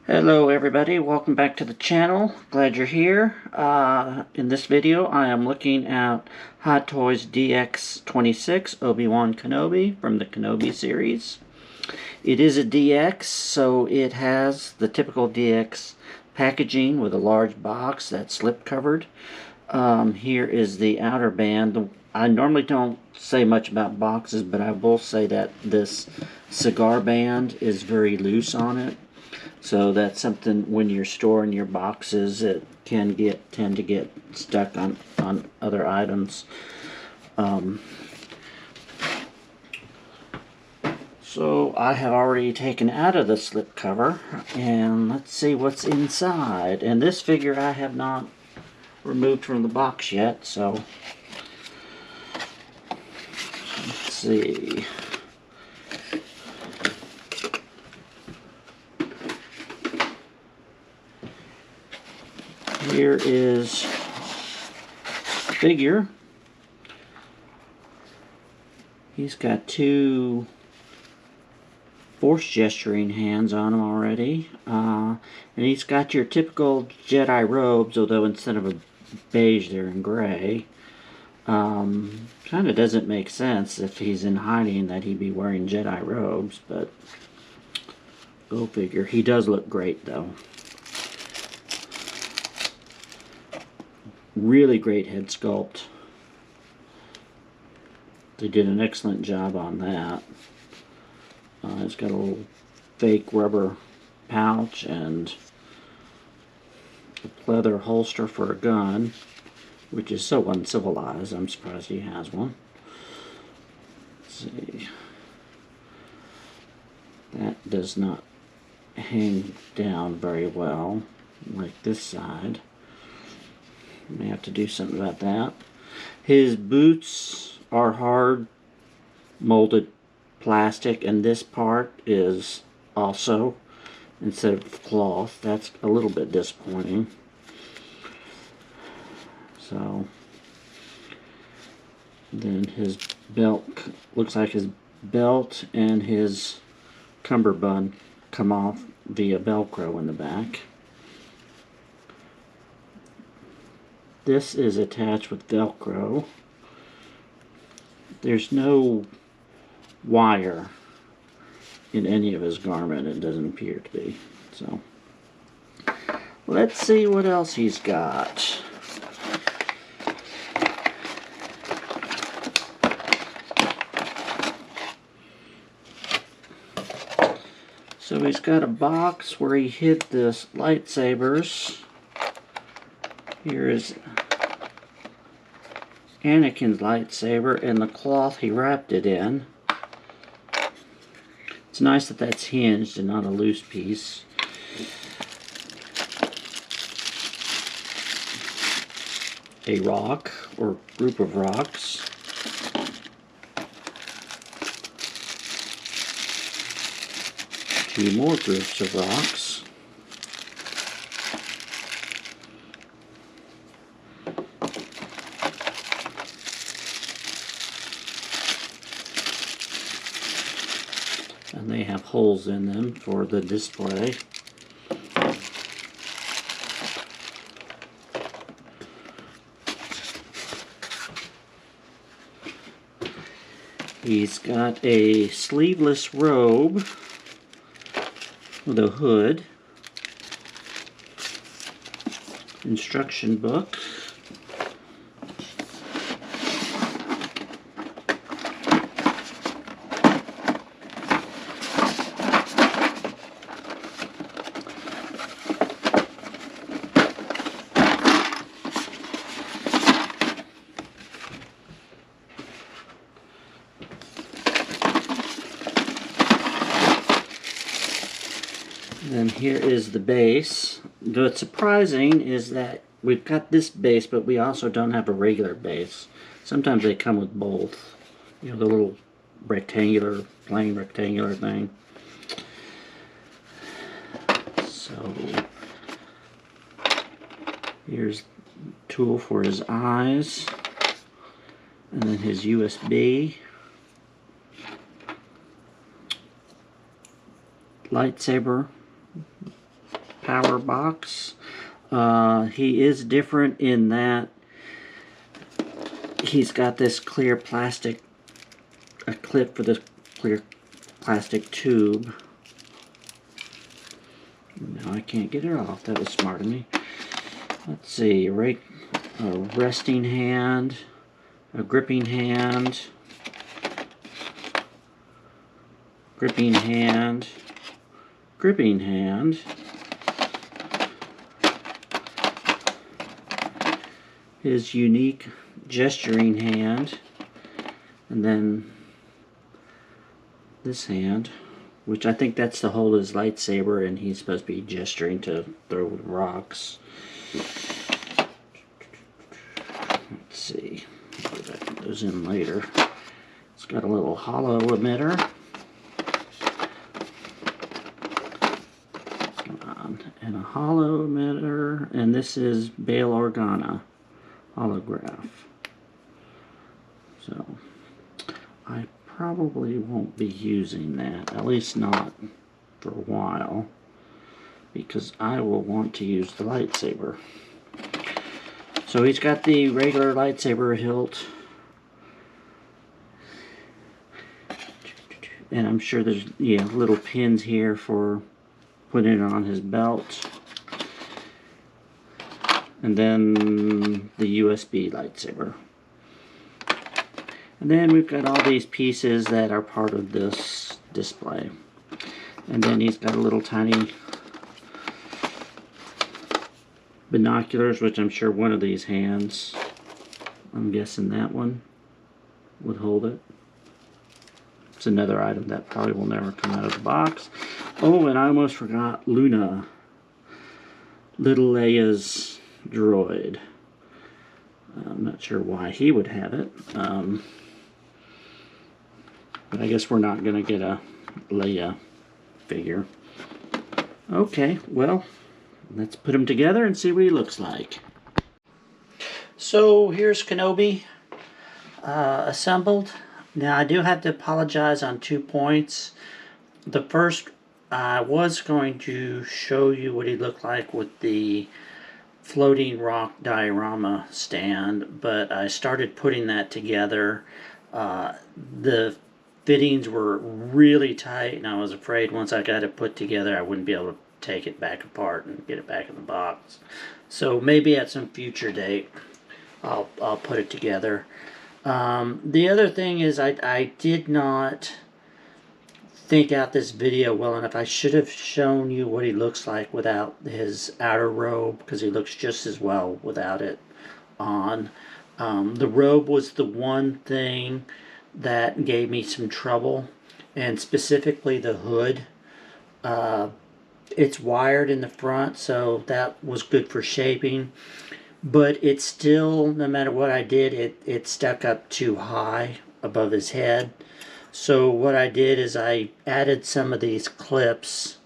Hello everybody, welcome back to the channel. Glad you're here. In this video I am looking at Hot Toys DX26 Obi-Wan Kenobi from the Kenobi series. It is a DX, so it has the typical DX packaging with a large box that's slip covered. Here is the outer band. I normally don't say much about boxes, but I will say that this cigar band is very loose on it. So that's something when you're storing your boxes, it can tend to get stuck on other items. So I have already taken out of the slip cover, and let's see what's inside. And this figure I have not removed from the box yet, so let's see. Here is the figure. He's got two force gesturing hands on him already. And he's got your typical Jedi robes, although instead of a beige they're in gray. Kind of doesn't make sense if he's in hiding that he'd be wearing Jedi robes, but go figure. He does look great though. Really great head sculpt. They did an excellent job on that. It's got a little fake rubber pouch and a leather holster for a gun, which is so uncivilized. I'm surprised he has one. Let's see. That does not hang down very well like this side. May have to do something about that. His boots are hard molded plastic, and this part is also instead of cloth. That's a little bit disappointing. So then his belt, looks like his belt and his cummerbund come off via Velcro in the back. This is attached with Velcro. There's no wire in any of his garment. It doesn't appear to be. So let's see what else he's got. So he's got a box where he hid the lightsabers. Here is Anakin's lightsaber and the cloth he wrapped it in. It's nice that that's hinged and not a loose piece. A rock or group of rocks. Two more groups of rocks. And they have holes in them for the display. He's got a sleeveless robe with a hood, instruction book, and here is the base. What's surprising is that we've got this base, but we also don't have a regular base. Sometimes they come with both. You know, the little rectangular, plain rectangular thing. So here's a tool for his eyes, and then his USB. Lightsaber power box. He is different in that he's got this clear plastic, a clip for this clear plastic tube. No, I can't get it off. That was smart of me. Let's see, right, a resting hand, a gripping hand, gripping hand, gripping hand, his unique gesturing hand, and then this hand, which I think that's to hold his lightsaber, and he's supposed to be gesturing to throw rocks. Let's see, put those in later. It's got a little hollow emitter. Come on, and a hollow emitter, and this is Bail Organa holograph. So I probably won't be using that, at least not for a while, because I will want to use the lightsaber. So he's got the regular lightsaber hilt, and I'm sure there's little pins here for putting it on his belt, and then the USB lightsaber. And then we've got all these pieces that are part of this display. And then he's got a little tiny binoculars, which I'm sure one of these hands, I'm guessing that one, would hold it. It's another item that probably will never come out of the box. Oh, and I almost forgot Luna, little Leia's droid. I'm not sure why he would have it. But I guess we're not going to get a Leia figure. Okay, well, let's put him together and see what he looks like. So here's Kenobi assembled. Now I do have to apologize on 2 points. The first, I was going to show you what he looked like with the floating rock diorama stand, but I started putting that together. The fittings were really tight, and I was afraid once I got it put together I wouldn't be able to take it back apart and get it back in the box. So maybe at some future date I'll put it together. The other thing is I did not think out this video well enough. I should have shown you what he looks like without his outer robe, because he looks just as well without it on. The robe was the one thing that gave me some trouble, and specifically the hood. It's wired in the front, so that was good for shaping, but it still, no matter what I did, it stuck up too high above his head. So what I did is I added some of these clips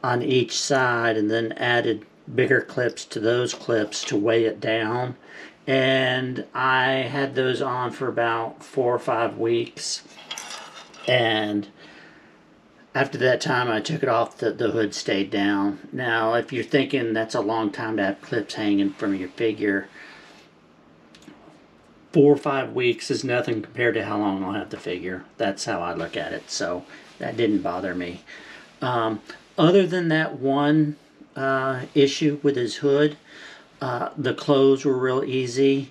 on each side, and then added bigger clips to those clips to weigh it down. And I had those on for about 4 or 5 weeks, and after that time I took it off, the hood stayed down. Now if you're thinking that's a long time to have clips hanging from your figure, 4 or 5 weeks is nothing compared to how long I'll have the figure. That's how I look at it, so that didn't bother me. Other than that one issue with his hood, the clothes were real easy.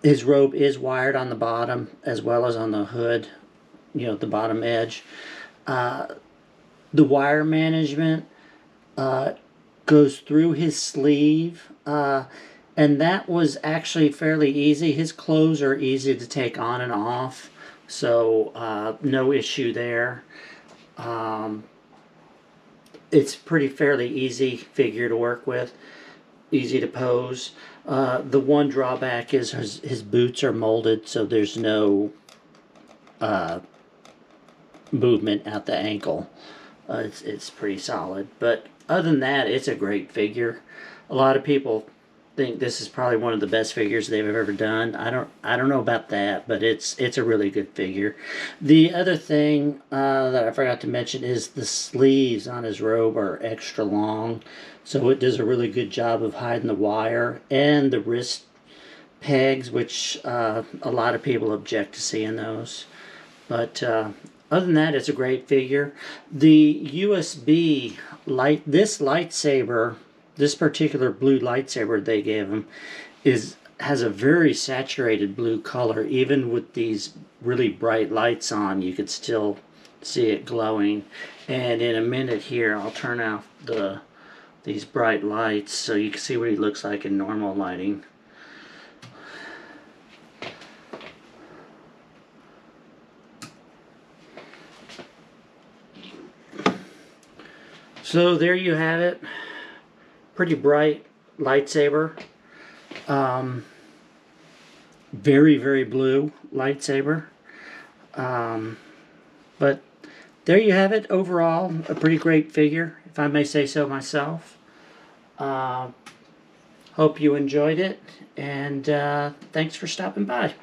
His robe is wired on the bottom as well as on the hood, the bottom edge. The wire management goes through his sleeve, and that was actually fairly easy. His clothes are easy to take on and off, so no issue there. It's fairly easy figure to work with, easy to pose. The one drawback is his boots are molded, so there's no movement at the ankle. It's pretty solid, but other than that, it's a great figure. A lot of people think this is probably one of the best figures they've ever done. I don't know about that, but it's a really good figure. The other thing that I forgot to mention is the sleeves on his robe are extra long, so it does a really good job of hiding the wire, and the wrist pegs, which a lot of people object to seeing those. But other than that, it's a great figure. The USB light, this lightsaber, this particular blue lightsaber they gave him, has a very saturated blue color. Even with these really bright lights on, you could still see it glowing. And in a minute here, I'll turn off these bright lights so you can see what he looks like in normal lighting. So there you have it. Pretty bright lightsaber. Very, very blue lightsaber. But there you have it. Overall, a pretty great figure, if I may say so myself. Hope you enjoyed it, and thanks for stopping by.